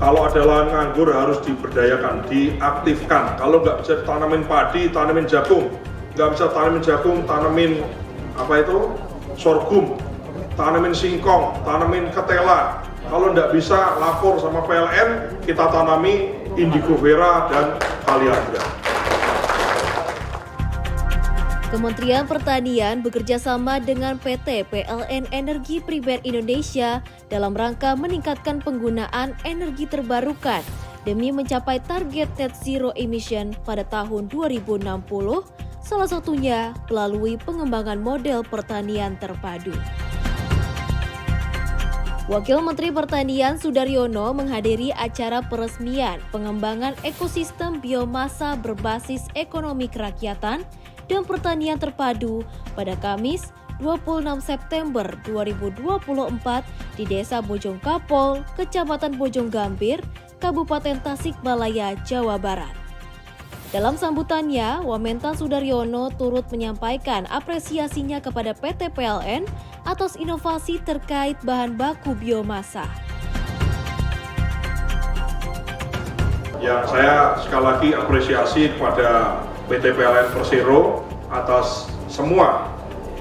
Kalau ada lahan nganggur harus diberdayakan, diaktifkan. Kalau nggak bisa tanamin padi, tanamin jagung. Nggak bisa tanamin jagung, tanamin sorghum, tanamin singkong, tanamin ketela. Kalau nggak bisa lapor sama PLN, kita tanami indigo vera dan kaliandra. Kementerian Pertanian bekerjasama dengan PT PLN Energi Primer Indonesia dalam rangka meningkatkan penggunaan energi terbarukan demi mencapai target net zero emission pada tahun 2060, salah satunya melalui pengembangan model pertanian terpadu. Wakil Menteri Pertanian Sudaryono menghadiri acara peresmian pengembangan ekosistem biomasa berbasis ekonomi kerakyatan dan pertanian terpadu pada Kamis 26 September 2024 di Desa Bojongkapol, Kecamatan Bojonggambir, Kabupaten Tasikmalaya, Jawa Barat. Dalam sambutannya, Wamentan Sudaryono turut menyampaikan apresiasinya kepada PT PLN atas inovasi terkait bahan baku biomasa. Yang saya sekali lagi apresiasi kepada PT PLN Persero atas semua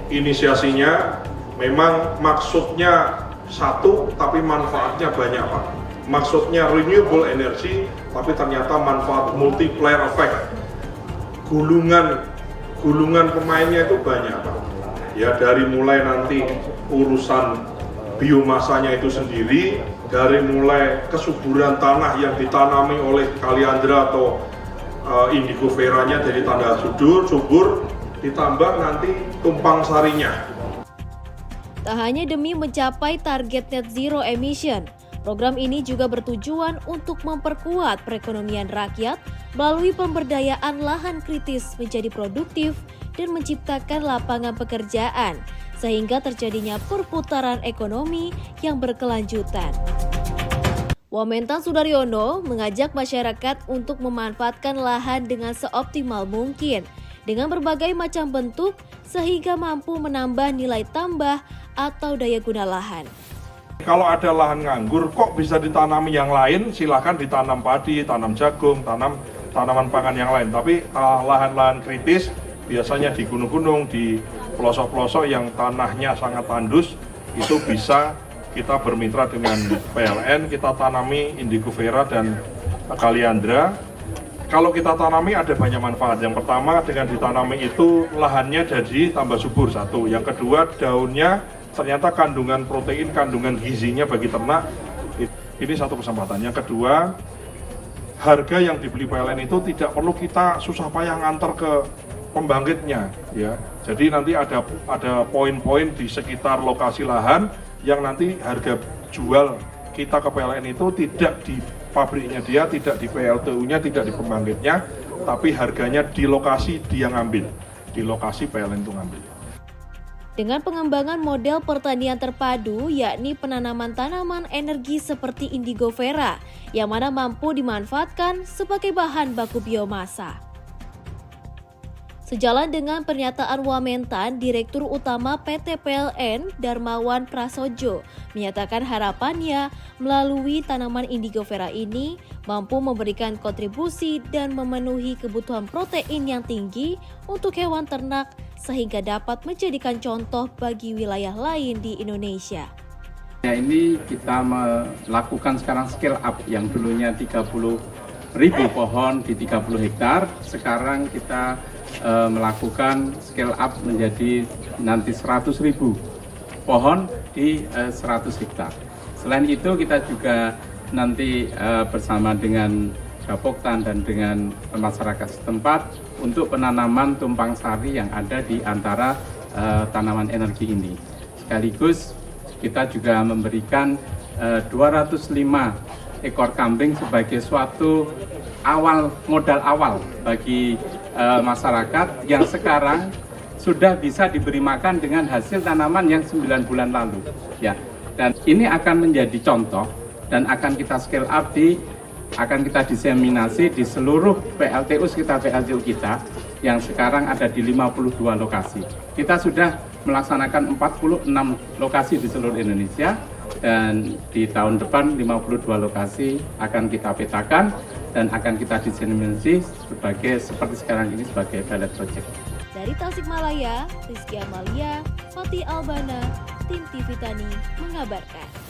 inisiasinya. Memang maksudnya satu, tapi manfaatnya banyak, Pak. Maksudnya renewable energy, tapi ternyata manfaat multiplier effect. Gulungan pemainnya itu banyak, Pak. Ya, dari mulai nanti urusan biomasanya itu sendiri, dari mulai kesuburan tanah yang ditanami oleh kaliandra atau indigo veranya jadi tanda subur, ditambah nanti tumpang sarinya. Tak hanya demi mencapai target net zero emission, program ini juga bertujuan untuk memperkuat perekonomian rakyat melalui pemberdayaan lahan kritis menjadi produktif dan menciptakan lapangan pekerjaan, sehingga terjadinya perputaran ekonomi yang berkelanjutan. Wamentan Sudaryono mengajak masyarakat untuk memanfaatkan lahan dengan seoptimal mungkin, dengan berbagai macam bentuk sehingga mampu menambah nilai tambah atau daya guna lahan. Kalau ada lahan nganggur kok bisa ditanami yang lain, silakan ditanam padi, tanam jagung, tanaman pangan yang lain. Tapi lahan-lahan kritis biasanya di gunung-gunung, di pelosok-pelosok yang tanahnya sangat tandus, itu bisa kita bermitra dengan PLN, kita tanami indigo vera dan kaliandra. Kalau kita tanami ada banyak manfaat. Yang pertama, dengan ditanami itu lahannya jadi tambah subur, satu. Yang kedua, daunnya ternyata kandungan protein, kandungan gizinya bagi ternak, ini satu kesempatan. Yang kedua, harga yang dibeli PLN itu tidak perlu kita susah payah ngantar ke pembangkitnya, ya. Jadi nanti ada poin-poin di sekitar lokasi lahan yang nanti harga jual kita ke PLN itu tidak di pabriknya dia, tidak di PLTU-nya, tidak di pembangkitnya, tapi harganya di lokasi dia ngambil, di lokasi PLN itu ngambil. Dengan pengembangan model pertanian terpadu, yakni penanaman tanaman energi seperti indigo vera, yang mana mampu dimanfaatkan sebagai bahan baku biomasa. Sejalan dengan pernyataan Wamentan, Direktur Utama PT PLN Darmawan Prasojo menyatakan harapannya melalui tanaman indigo vera ini mampu memberikan kontribusi dan memenuhi kebutuhan protein yang tinggi untuk hewan ternak sehingga dapat menjadikan contoh bagi wilayah lain di Indonesia. Ya, ini kita melakukan sekarang scale up yang dulunya 30.000 pohon di 30 hektar, sekarang kita melakukan scale up menjadi nanti 100.000 pohon di 100 hektar. Selain itu kita juga nanti bersama dengan Bapoktan dan dengan masyarakat setempat untuk penanaman tumpang sari yang ada di antara tanaman energi ini. Sekaligus kita juga memberikan 205 ekor kambing sebagai suatu modal awal bagi masyarakat yang sekarang sudah bisa diberi makan dengan hasil tanaman yang 9 bulan lalu, ya. Dan ini akan menjadi contoh dan akan kita scale up akan kita diseminasi di seluruh PLTU sekitar PLTU kita yang sekarang ada di 52 lokasi. Kita sudah melaksanakan 46 lokasi di seluruh Indonesia dan di tahun depan 52 lokasi akan kita petakan dan akan kita diseminasi seperti sekarang ini sebagai pilot project. Dari Tasikmalaya, Rizky Amalia, Fatih Albana, Tim TV Tani mengabarkan.